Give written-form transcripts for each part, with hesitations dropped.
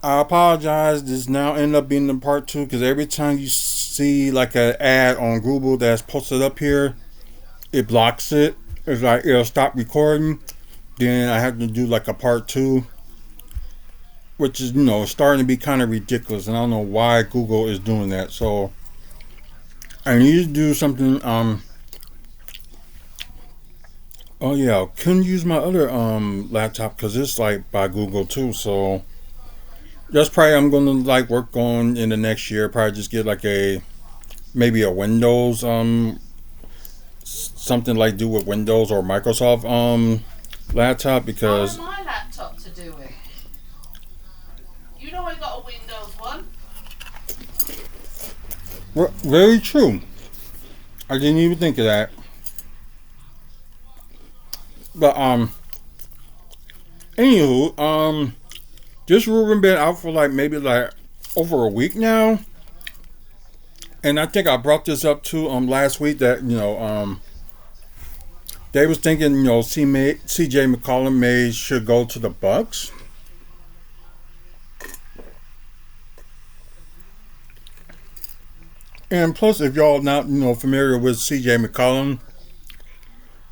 I apologize. This now end up being the part two because every time you see like an ad on Google that's posted up here, it blocks it. It's like it'll stop recording. Then I have to do like a part two, which is starting to be kind of ridiculous, and I don't know why Google is doing that. So I need to do something. Oh yeah, couldn't use my other laptop because it's like by Google too. So that's probably I'm gonna like work on in the next year. Probably just get like a maybe a Windows something like do with Windows or Microsoft laptop I want because my laptop to do it. You know I got a Windows one. very true. I didn't even think of that. But anywho, this room been out for like maybe like over a week now, and I think I brought this up to last week that they was thinking C.J. McCollum may should go to the Bucks, and plus if y'all not familiar with C.J. McCollum,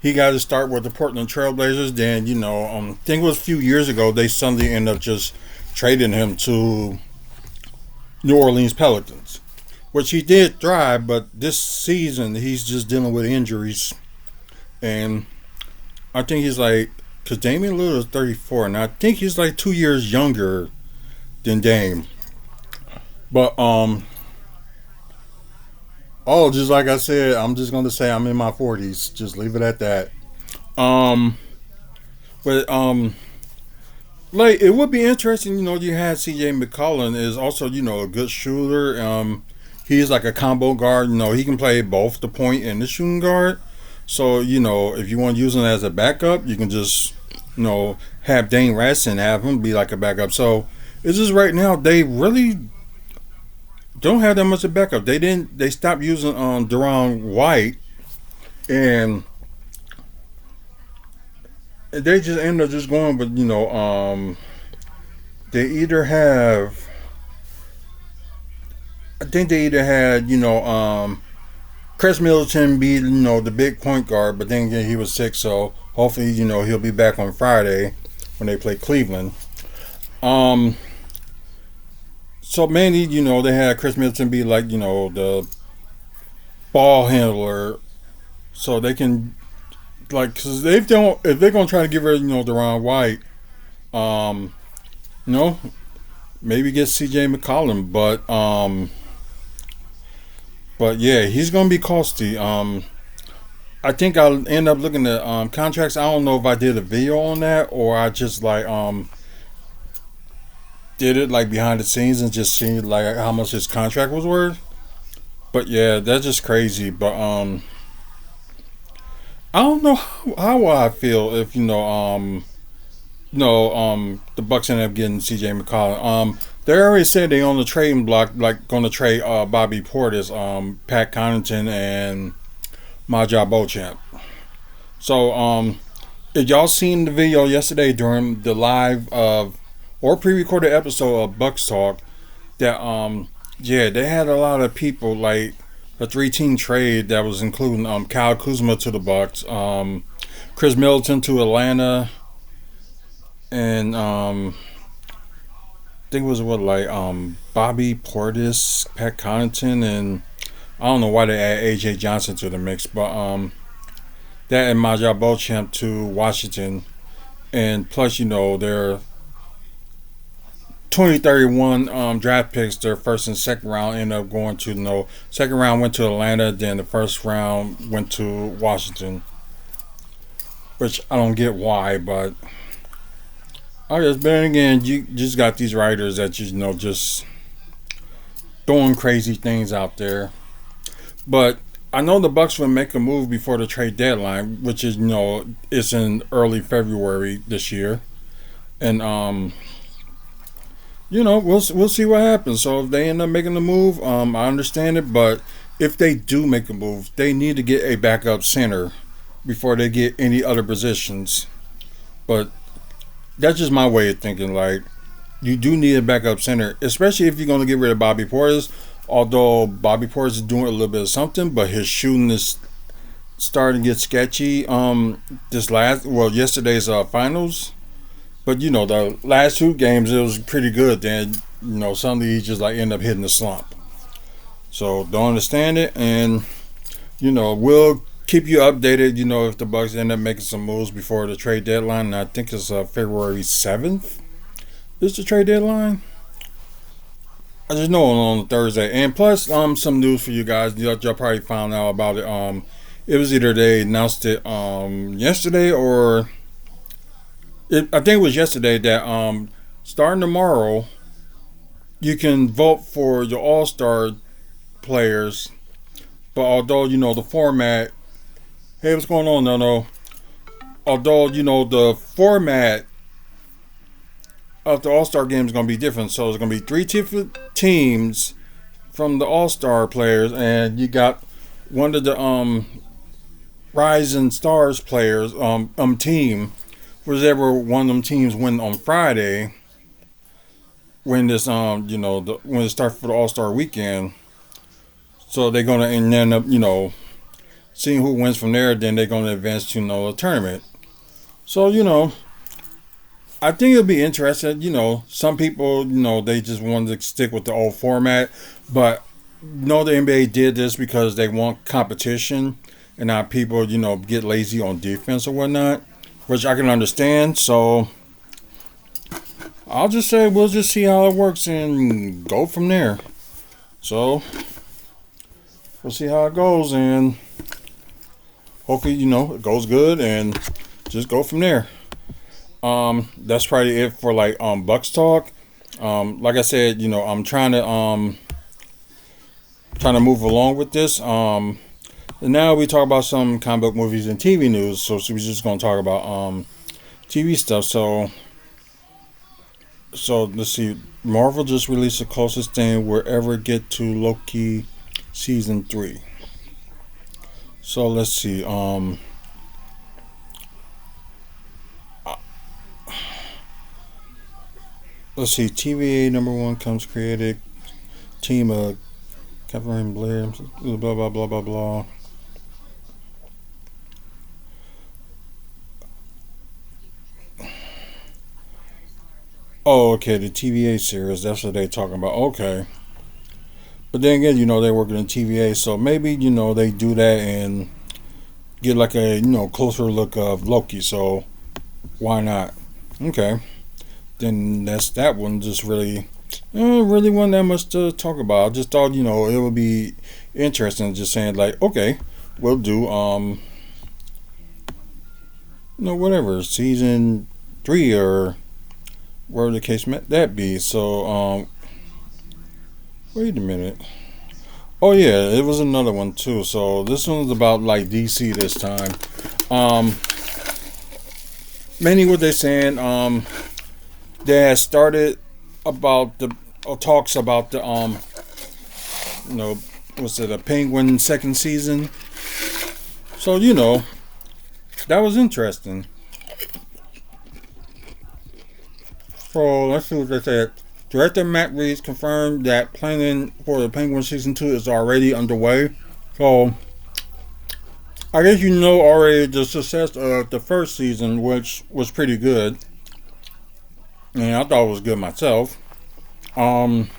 he got to start with the Portland Trailblazers. Then I think it was a few years ago they suddenly ended up just trading him to New Orleans Pelicans, which he did thrive, but this season he's just dealing with injuries. And I think he's like, because Damian Lillard is 34, and I think he's like 2 years younger than Dame. But, oh, just like I said, I'm just going to say I'm in my 40s. Just leave it at that. Um, but, like, it would be interesting, you had CJ McCollum is also, a good shooter. He's like a combo guard. He can play both the point and the shooting guard. So, if you want to use him as a backup, you can just, have Dane rest and have him be like a backup. So, it's just right now, they really don't have that much of backup. They stopped using Deron White, and they just end up just going with, they either have, I think they either had, Chris Middleton be the big point guard, but then again he was sick, so hopefully he'll be back on Friday when they play Cleveland. Um, so mainly they had Chris Middleton be like the ball handler, so they can like because they don't if they're gonna try to get rid of Deron White, um, you know maybe get C.J. McCollum, but yeah he's gonna be costly. I think I'll end up looking at contracts. I don't know if I did a video on that or I just like did it like behind the scenes and just seen like how much his contract was worth. But yeah, that's just crazy. But I don't know how I feel if the Bucks end up getting C.J. McCollum. They already said they on the trading block, like going to trade Bobby Portis, Pat Connaughton, and Maja Beauchamp. So if y'all seen the video yesterday during the live of or pre-recorded episode of Bucks Talk, that yeah they had a lot of people like a three-team trade that was including Kyle Kuzma to the Bucks, Chris Middleton to Atlanta, and I think it was what like Bobby Portis, Pat Connaughton, and I don't know why they add AJ Johnson to the mix, but that and Maja Beauchamp to Washington, and plus their 2031 draft picks, their first and second round ended up going to second round went to Atlanta, then the first round went to Washington, which I don't get why, but I guess. But then again, you just got these writers that just throwing crazy things out there. But I know the Bucks will make a move before the trade deadline, which is it's in early February this year, and we'll see what happens. So if they end up making the move, I understand it. But if they do make a move, they need to get a backup center before they get any other positions. But that's just my way of thinking. Like you do need a backup center, especially if you're going to get rid of Bobby Portis. Although Bobby Portis is doing a little bit of something, but his shooting is starting to get sketchy. Yesterday's finals, but the last two games it was pretty good. Then suddenly he just like end up hitting the slump. So don't understand it, and we'll keep you updated. If the Bucks end up making some moves before the trade deadline. And I think it's February 7th. Is the trade deadline? I just know on Thursday. And plus, some news for you guys. Y'all probably found out about it. It was either they announced it yesterday or I think it was yesterday that starting tomorrow you can vote for your All Star players. But although the format, hey, what's going on? No. Although the format of the All Star game is going to be different, so it's going to be three different teams from the All Star players, and you got one of the Rising Stars players team, whichever one of them teams win on Friday, when this when it starts for the All Star weekend. So they're gonna end up seeing who wins from there. Then they're gonna advance to a tournament. So I think it'll be interesting. Some people they just wanted to stick with the old format, but the NBA did this because they want competition and not people get lazy on defense or whatnot, which I can understand. So I'll just say we'll just see how it works and go from there. So we'll see how it goes, and hopefully it goes good, and just go from there. That's probably it for like Bucks talk. Like I said, I'm trying to move along with this. And now we talk about some comic book movies and TV news. So we're just gonna talk about TV stuff. So let's see. Marvel just released the closest thing we'll ever get to Loki season 3. So let's see. Let's see. TVA #1 comes created team of Catherine Blair. Blah blah blah blah blah. Oh, okay. The TVA series. That's what they're talking about. Okay. But then again, they're working in TVA, so maybe they do that and get like a closer look of Loki. So why not? Okay. Then that's that one. Just really wasn't that much to talk about. I just thought it would be interesting. Just saying like, okay, we'll do whatever season 3 or whatever the case may that be. So wait a minute. Oh yeah, it was another one too. So this one's about like DC this time. Um, Mainly what they're saying. They had started about the talks about the what's it, a Penguin second season. So that was interesting. So let's see what they said. Director Matt Reeves confirmed that planning for the Penguin season 2 is already underway. So I guess already the success of the first season, which was pretty good, and I thought it was good myself. Um,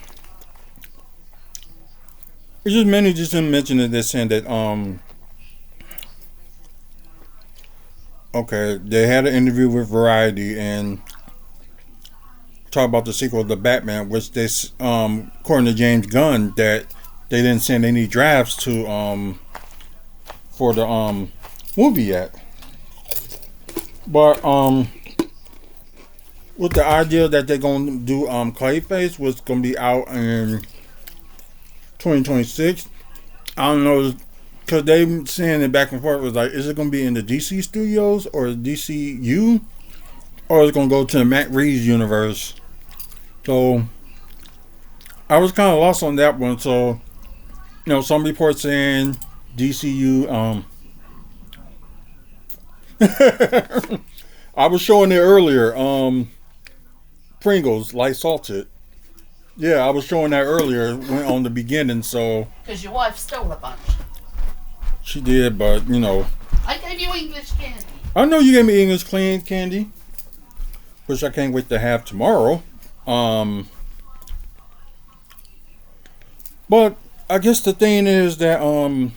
it's just many just didn't mention it. They're saying that okay, they had an interview with Variety and talk about the sequel to Batman, which they according to James Gunn that they didn't send any drafts to for the movie yet. But with the idea that they're gonna do Clayface, was gonna be out in 2026. I don't know, because they saying it back and forth was like, is it gonna be in the DC studios or the DCU, or is it gonna go to the Matt Reeves universe? So I was kind of lost on that one. So some reports saying DCU. I was showing it earlier. Pringles, light salted. Yeah, I was showing that earlier on the beginning, so Because your wife stole a bunch. she did, but I gave you English candy. I know you gave me English clean candy, which I can't wait to have tomorrow. Um, but I guess the thing is that I'm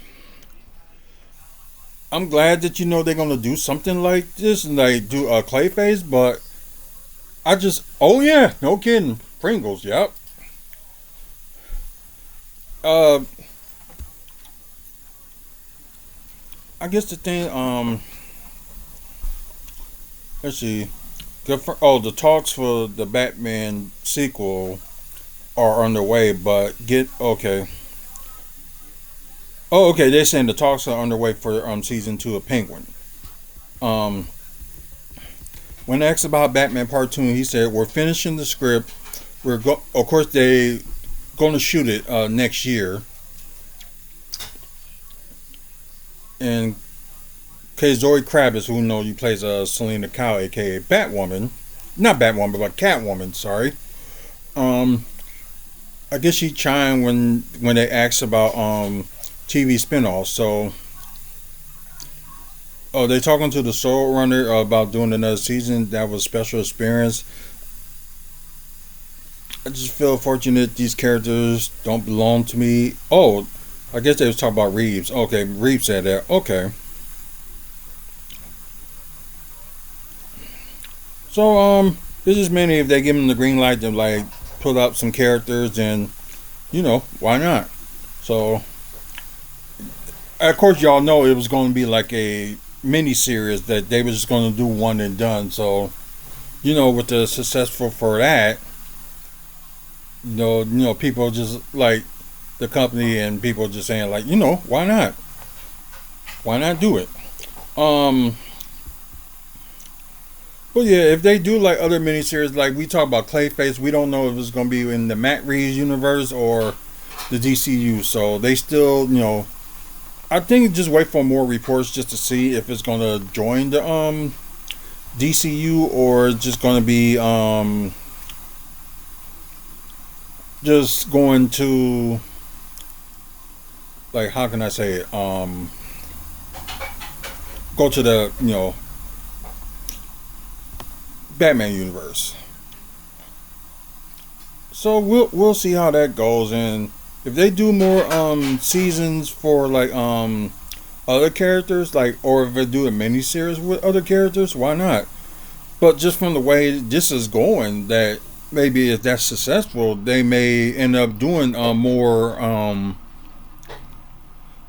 glad that they're gonna do something like this and like do a Clayface, but I just oh yeah, no kidding, Pringles, yep. Uh, I guess the thing let's see, the talks for the Batman sequel are underway, but get okay. Oh, okay. They're saying the talks are underway for season 2 of Penguin. Um, when asked about Batman Part 2, he said, "We're finishing the script. Of course, they going to shoot it next year." And Zoe Kravitz, who you plays Selena Kyle, aka Batwoman, not Batwoman, but Catwoman. Sorry. Um, I guess she chimed when they asked about TV spinoffs. So, oh, they talking to the showrunner about doing another season. That was a special experience. I just feel fortunate these characters don't belong to me. Oh, I guess they was talking about Reeves. Okay, Reeves said that. Okay. So, it's just mainly if they give them the green light to like put up some characters, and why not? So, of course, y'all know it was going to be like a mini series that they were just going to do one and done. So, with the successful for that, people just like the company and people just saying like, why not? Why not do it? Um, but yeah, if they do like other miniseries, like we talk about Clayface, we don't know if it's going to be in the Matt Reeves universe or the DCU. So they still, I think just wait for more reports just to see if it's going to join the DCU or just going to be just going to, like, how can I say it, go to the Batman universe. So we'll see how that goes, and if they do more seasons for like other characters, like, or if they do a mini series with other characters, why not? But just from the way this is going, that maybe if that's successful, they may end up doing more.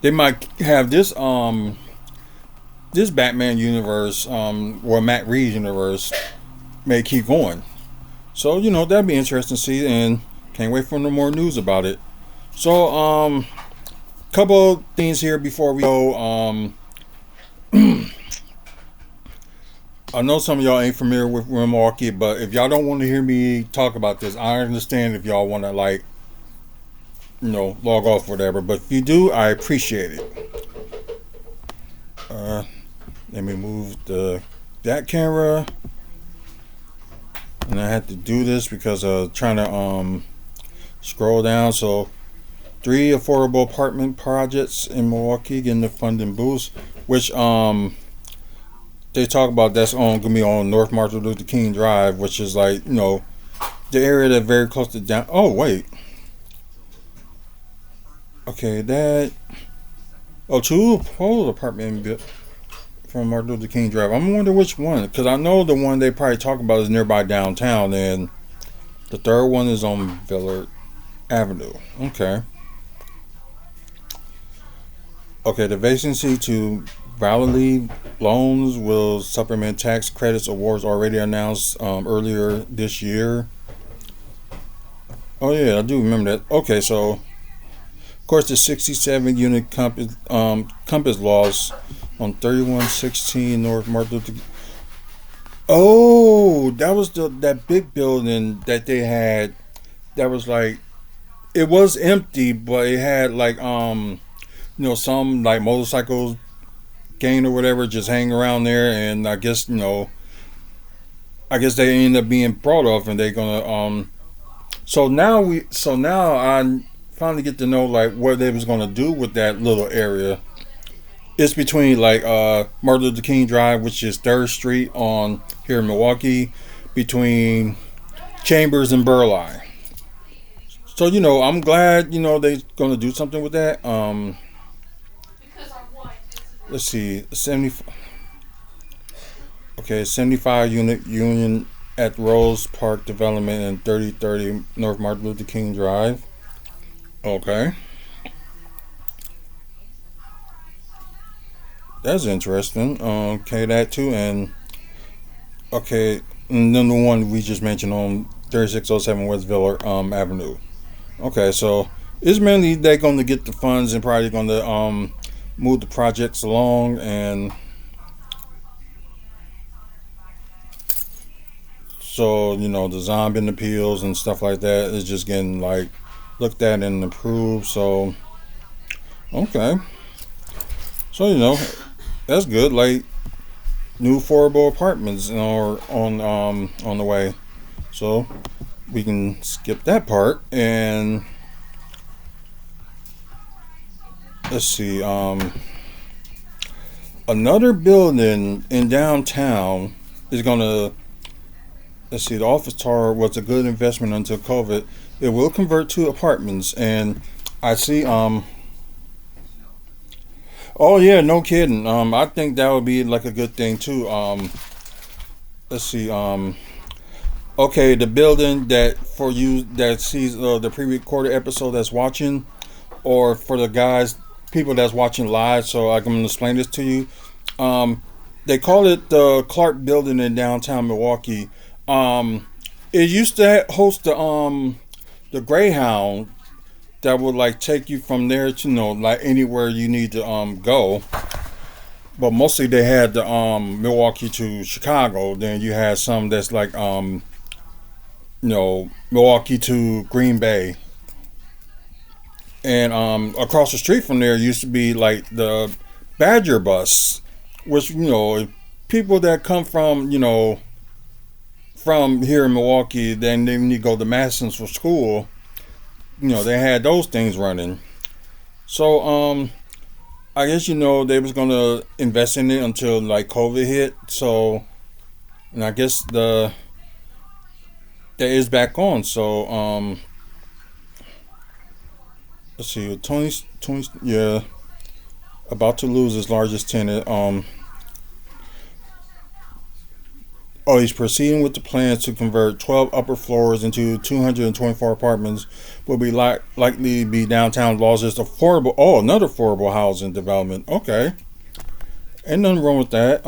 They might have this Batman universe or Matt Reeves universe may keep going. So that'd be interesting to see, and can't wait for no more news about it. So couple things here before we go. I know some of y'all ain't familiar with Milwaukee, but if y'all don't want to hear me talk about this, I understand if y'all want to like, log off or whatever. But if you do, I appreciate it. Let me move that camera, and I had to do this because I was trying to scroll down. So 3 affordable apartment projects in Milwaukee getting the funding boost, which they talk about that's gonna be on North Martin Luther King Drive, which is like the area that's very close to down. Oh wait, okay, that 2 whole apartment from Martin Luther King Drive. I'm wondering which one, because I know the one they probably talk about is nearby downtown, and the third one is on Villard Avenue. Okay. Okay, the vacancy to validly loans will supplement tax credits awards already announced earlier this year. Oh yeah, I do remember that. Okay, so of course the 67 unit compass laws on 3116 North Martin Luther. Oh, that was that big building that they had. That was like, it was empty, but it had like some like motorcycles gang or whatever just hang around there, and I guess I guess they end up being brought off, and they're gonna So now I finally get to know like what they was gonna do with that little area. It's between like Martin Luther King Drive, which is Third Street on here in Milwaukee, between Chambers and Burleigh. So I'm glad they're gonna do something with that. Because I'm white. Let's see, 75 unit union at Rose Park Development in 3030 North Martin Luther King Drive. Okay, that's interesting. Okay, that too, and okay, and then the one we just mentioned on 3607 West Villa Avenue. Okay, so it's mainly they're going to get the funds and probably going to move the projects along, and so the zombie appeals and stuff like that is just getting like looked at and improved. So okay, so that's good. Like new affordable apartments are on the way, so we can skip that part and let's see. Another building in downtown is gonna. Let's see. The office tower was a good investment until COVID. It will convert to apartments, and I see. Oh yeah, no kidding. I think that would be like a good thing too. Let's see. Okay, the building that for you that sees the pre-recorded episode that's watching, or for the guys, people that's watching live. So I'm gonna explain this to you. Um, they call it the Clark Building in downtown Milwaukee. Um, it used to host the Greyhound that would like take you from there to like anywhere you need to go. But mostly they had the Milwaukee to Chicago. Then you had some that's like Milwaukee to Green Bay. And across the street from there used to be like the Badger bus, which people that come from here in Milwaukee, then they need to go to Madison for school. They had those things running. So I guess they was gonna invest in it until like COVID hit. So and I guess the that is back on. So let's see, Tony's yeah about to lose his largest tenant. Oh, he's proceeding with the plans to convert 12 upper floors into 224 apartments. Will be likely be downtown largest affordable. Oh, another affordable housing development. Okay, ain't nothing wrong with that.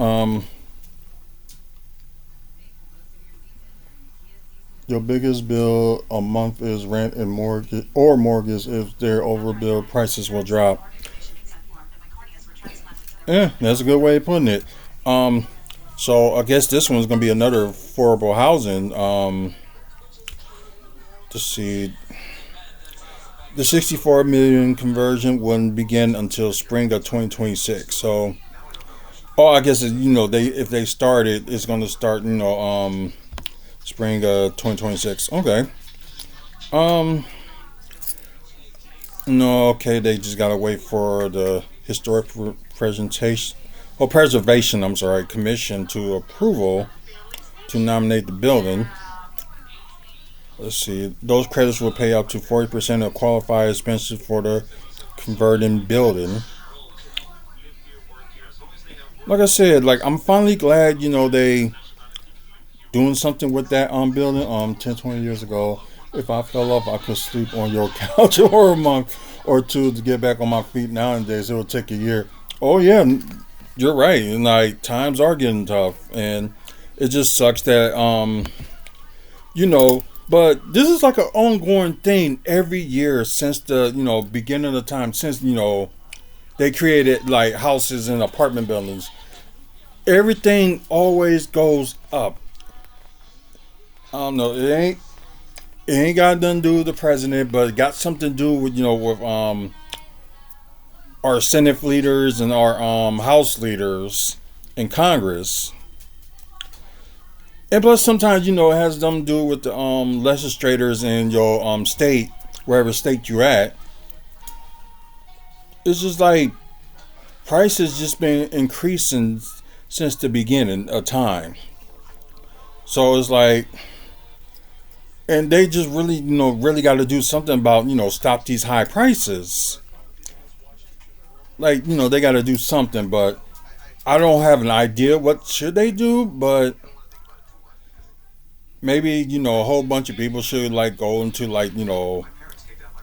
Your biggest bill a month is rent and mortgage. If they're overbilled, prices will drop. Yeah, that's a good way of putting it. Um, so I guess this one's gonna be another affordable housing. To see, the 64 million conversion wouldn't begin until spring of 2026. So, oh, I guess they if they start it, it's gonna start spring of 2026. Okay. Um, no, okay, they just gotta wait for the historic presentation or preservation. I'm sorry, commission to approval to nominate the building. Let's see. Those credits will pay up to 40% of qualified expenses for the converting building. Like I said, like I'm finally glad they doing something with that building 10, 20 years ago. If I fell off, I could sleep on your couch or a month or two to get back on my feet. Nowadays, it will take a year. Oh yeah, you're right. And like times are getting tough, and it just sucks that you know. But this is like an ongoing thing every year since the beginning of the time since they created like houses and apartment buildings. Everything always goes up. I don't know. It ain't got nothing to do with the president, but it got something to do with with our Senate leaders and our House leaders in Congress. And plus, sometimes it has something to do with the legislators in your state, wherever state you're at. It's just like prices just been increasing since the beginning of time. So it's like, and they just really, really got to do something about, stop these high prices. Like, they got to do something, but I don't have an idea what should they do, but maybe, a whole bunch of people should like go into like,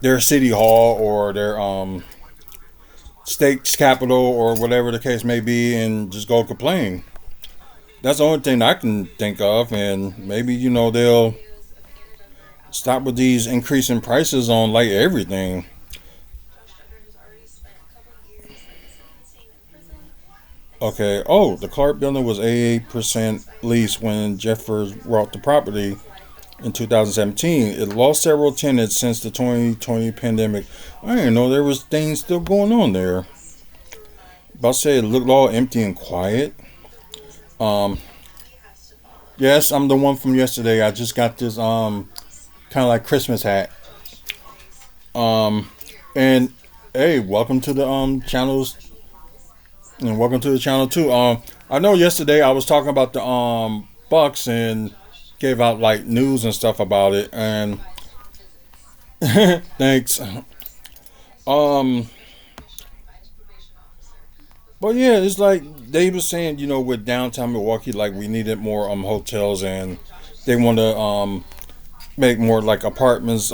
their city hall or their state's capital or whatever the case may be and just go complain. That's the only thing I can think of, and maybe, they'll stop with these increasing prices on like everything. Okay. Oh, the Clark building was 88% leased when Jeffers bought the property in 2017. It lost several tenants since the 2020 pandemic. I didn't know there was things still going on there. About to say it looked all empty and quiet. Um, yes, I'm the one from yesterday. I just got this kind of like Christmas hat. Um, and hey, welcome to the channels and welcome to the channel too. I know yesterday I was talking about the Bucks and gave out like news and stuff about it. And thanks. Um, but yeah, it's like they were saying, with downtown Milwaukee, like we needed more hotels and they want to make more like apartments.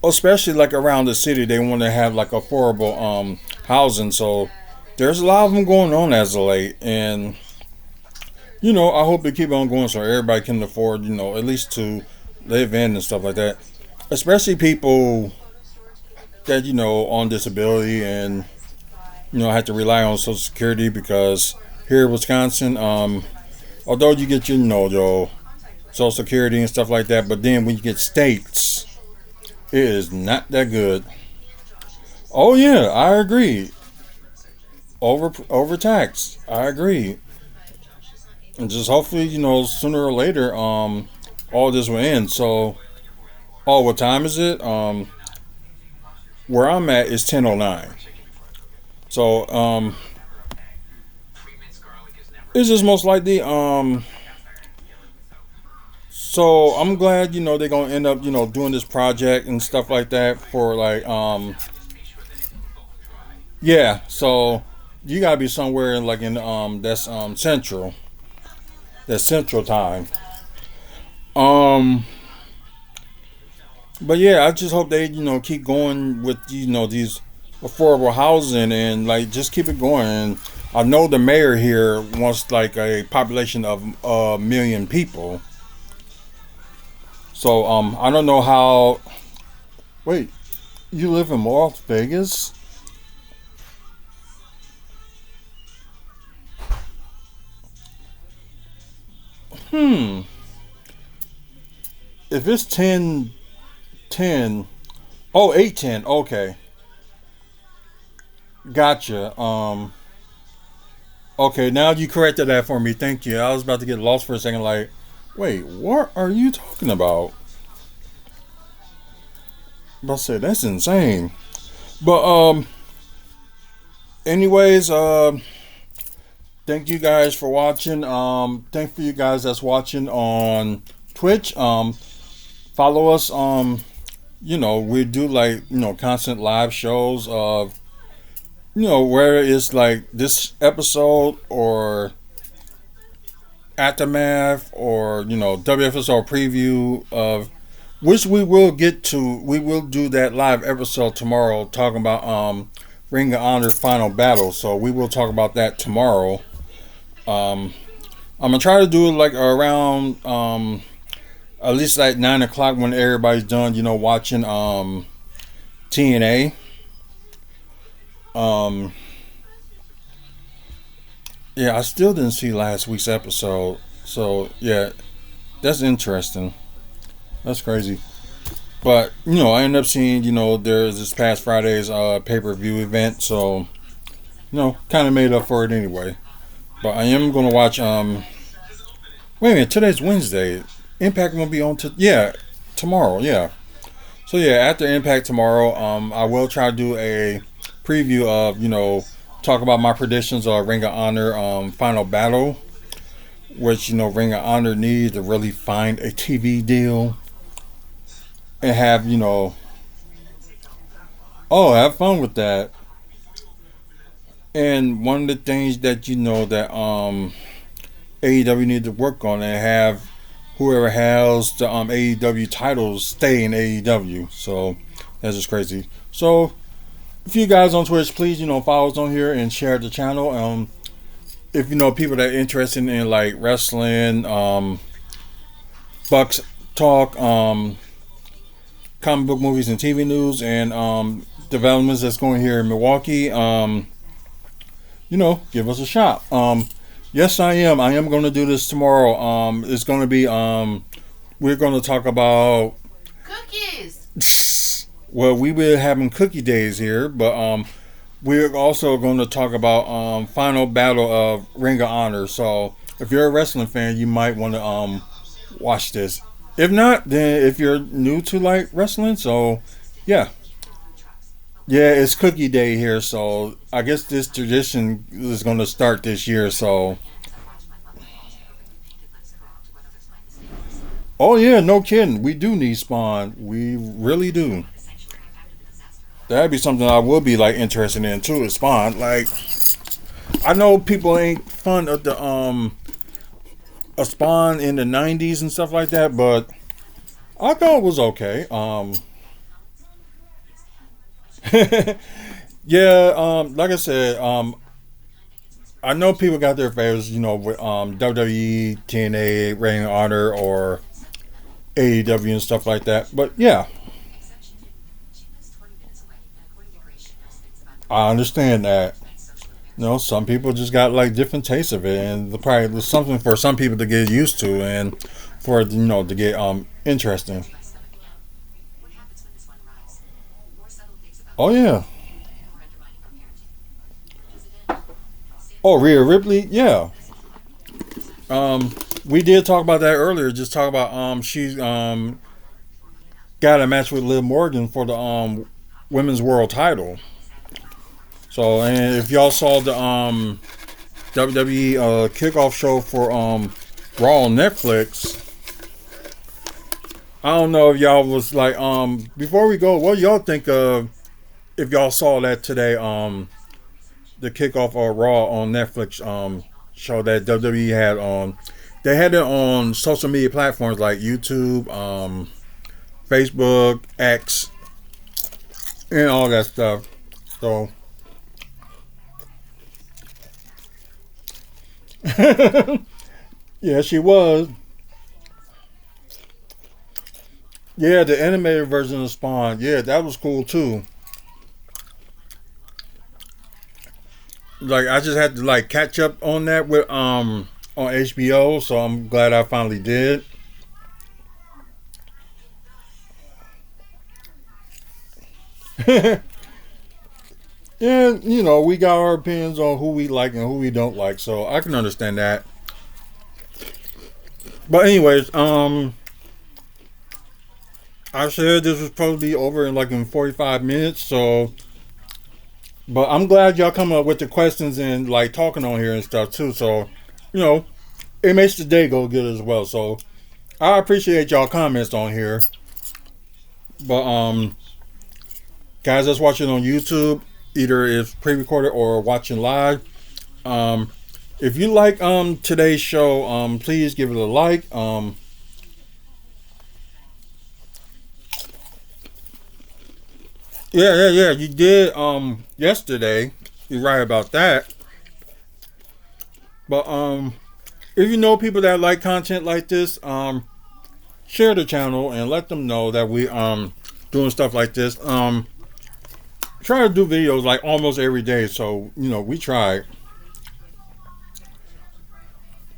Especially like around the city, they want to have like affordable housing. So there's a lot of them going on as of late, and I hope they keep on going so everybody can afford, at least to live in and stuff like that. Especially people that on disability and have to rely on Social Security because here in Wisconsin, although you get your Social Security and stuff like that, but then when you get states, it is not that good. Oh yeah, I agree. Overtaxed. I agree. And just hopefully, sooner or later, all this will end. So, oh, what time is it? Where I'm at is 10:09. So, it's just most likely. So I'm glad they're gonna end up doing this project and stuff like that for like yeah. So you gotta be somewhere in like in that's central. That's central time. Um, but yeah, I just hope they keep going with these affordable housing and like just keep it going. And I know the mayor here wants like a population of a million people. So I don't know how. Wait, you live in Las Vegas? Hmm. If it's 10, 10. Oh, 8:10. Okay, gotcha. Okay, now you corrected that for me. Thank you. I was about to get lost for a second. Like, wait, what are you talking about? But I said that's insane. But anyways, thank you guys for watching. Thank for you guys that's watching on Twitch. Follow us. We do like constant live shows of where it's like this episode or aftermath or WFSO preview of which we will get to. We will do that live episode tomorrow talking about Ring of Honor Final Battle. So we will talk about that tomorrow. Um, I'm gonna try to do it like around at least like 9 o'clock when everybody's done. Watching TNA. Um, yeah, I still didn't see last week's episode. So yeah, that's interesting. That's crazy. But I ended up seeing there's this past Friday's pay per view event. So kind of made up for it anyway. But I am gonna watch Wait a minute, today's Wednesday. Impact won't be on yeah, tomorrow, yeah. So yeah, after Impact tomorrow, I will try to do a preview of, talk about my predictions of Ring of Honor final battle, which, Ring of Honor needs to really find a TV deal and have, oh, have fun with that. And one of the things that that AEW need to work on and have whoever has the AEW titles stay in AEW. So that's just crazy. So if you guys on Twitch, please follow us on here and share the channel. If people that are interested in like wrestling, Bucks talk, comic book movies and TV news, and developments that's going here in Milwaukee, give us a shot. Yes, I am. I am going to do this tomorrow. It's going to be. We're going to talk about cookies. Well, we were having cookie days here, but we're also going to talk about final battle of Ring of Honor. So if you're a wrestling fan, you might want to watch this. If not, then if you're new to like wrestling, so yeah. Yeah, it's cookie day here, so I guess this tradition is going to start this year. So, oh yeah, no kidding, we do need Spawn. We really do. That'd be something I would be like interested in too. Is Spawn? Like, I know people ain't fun of the a Spawn in the '90s and stuff like that, but I thought it was okay. Yeah, like I said, I know people got their favorites, with WWE, TNA, Ring of Honor, or AEW and stuff like that. But yeah, I understand that. Some people just got like different tastes of it, and the probably there's something for some people to get used to, and for it, to get interesting. Oh yeah. Oh, Rhea Ripley, yeah. We did talk about that earlier. Just talk about she's got a match with Liv Morgan for the women's world title. So, and if y'all saw the WWE kickoff show for Raw on Netflix, I don't know if y'all was like before we go, what y'all think of if y'all saw that today the kickoff of Raw on Netflix show that WWE had on. They had it on social media platforms like YouTube, Facebook, X, and all that stuff. So, yeah, she was. Yeah, the animated version of Spawn. Yeah, that was cool too. Like I just had to like catch up on that with on HBO, so I'm glad I finally did. And we got our opinions on who we like and who we don't like, so I can understand that. But anyways, I said this was supposed to be over in like in 45 minutes, so but I'm glad y'all come up with the questions and like talking on here and stuff too. So, you know, it makes the day go good as well. So I appreciate y'all comments on here. But guys that's watching on YouTube, either it's pre-recorded or watching live. Um if you like today's show, please give it a like. Yeah, you did yesterday. You're right about that. But if you know people that like content like this, share the channel and let them know that we doing stuff like this. Try to do videos like almost every day, so we try,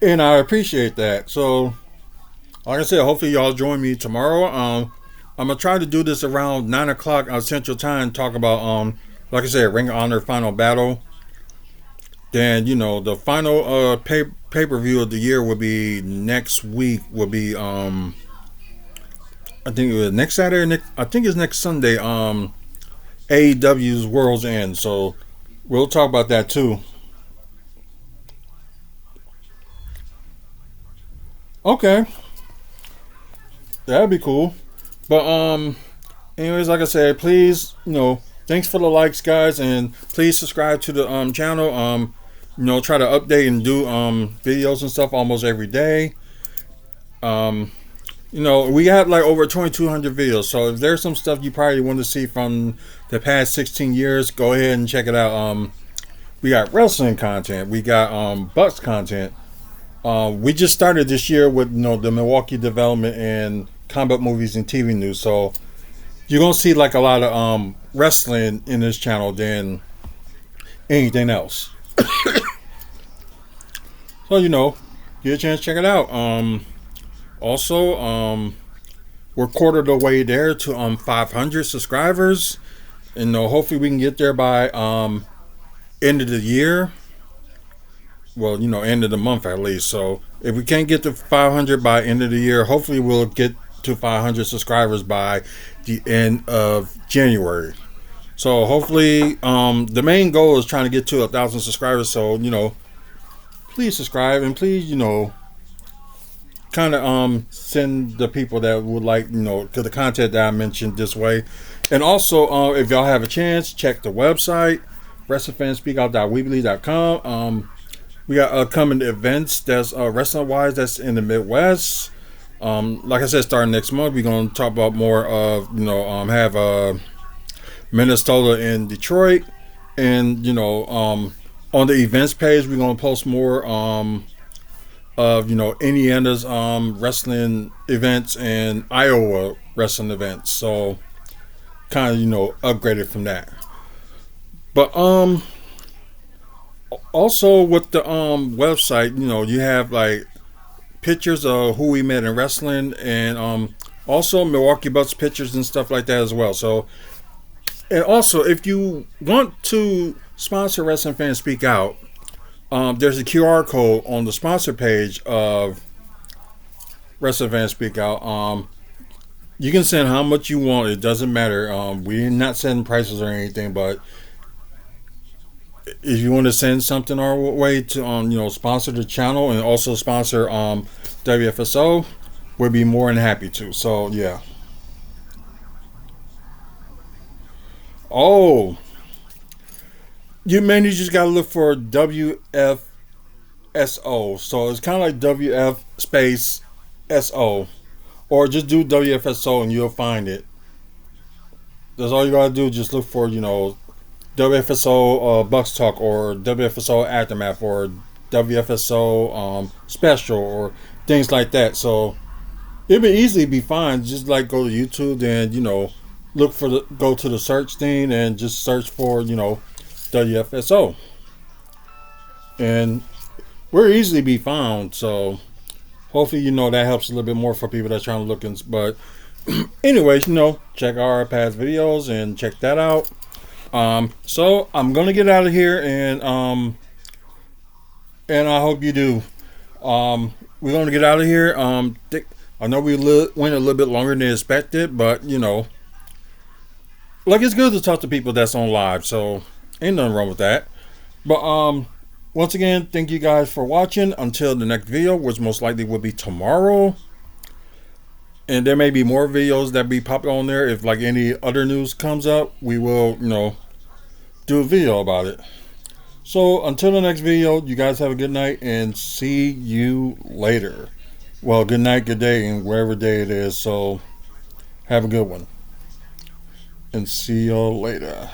and I appreciate that. So like I said, hopefully y'all join me tomorrow. I'm gonna try to do this around 9 o'clock Central Time. Talk about like I said, Ring of Honor Final Battle, Then the final pay per view of the year will be next week. Will be I think it was next Saturday. I think it's next Sunday. AEW's World's End. So we'll talk about that too. Okay, that'd be cool. But anyways, like I said, please, thanks for the likes, guys, and please subscribe to the channel. Try to update and do videos and stuff almost every day. Um, we have like over 2,200 videos. So if there's some stuff you probably want to see from the past 16 years, go ahead and check it out. We got wrestling content. We got Bucks content. We just started this year with the Milwaukee Development and combat movies and TV news. So you're gonna see like a lot of wrestling in this channel than anything else. So get a chance to check it out. Also, we're quarter of the way there to 500 subscribers, and hopefully we can get there by end of the year. Well, end of the month at least. So if we can't get to 500 by end of the year, hopefully we'll get to 500 subscribers by the end of January. So hopefully, the main goal is trying to get to 1,000 subscribers. So please subscribe and please kind of send the people that would like to the content that I mentioned this way. And also, if y'all have a chance, check the website wrestlingfanspeakout.weebly.com. We got upcoming events that's wrestling wise that's in the Midwest. Like I said, starting next month, we're gonna talk about more of have Minnesota and Detroit, and on the events page we're gonna post more of Indiana's wrestling events and Iowa wrestling events. So kind of upgraded from that. But also with the website, you have like pictures of who we met in wrestling, and also Milwaukee Bucks pictures and stuff like that as well. So, and also if you want to sponsor Wrestling Fans Speak Out, there's a QR code on the sponsor page of Wrestling Fans Speak Out. You can send how much you want. It doesn't matter. We're not setting prices or anything, but if you want to send something our way to sponsor the channel and also sponsor WFSO, we'd be more than happy to. So yeah. Oh, you mainly just gotta look for WFSO. So it's kind of like WF space SO, or just do WFSO and you'll find it. That's all you gotta do. Just look for WFSO Bucks Talk or WFSO Aftermath or WFSO Special or things like that. So it would easily be fine. Just like go to YouTube and look for go to the search thing and just search for WFSO, and we're easily be found. So hopefully that helps a little bit more for people that's trying to look in. But anyways, check our past videos and check that out. So I'm gonna get out of here, and I hope you do. We're gonna get out of here. I know we went a little bit longer than expected, but like it's good to talk to people that's on live, so ain't nothing wrong with that. But once again, thank you guys for watching. Until the next video, which most likely will be tomorrow. And there may be more videos that be popping on there. If like any other news comes up, we will, do a video about it. So until the next video, you guys have a good night and see you later. Well, good night, good day, and wherever day it is. So have a good one. And see y'all later.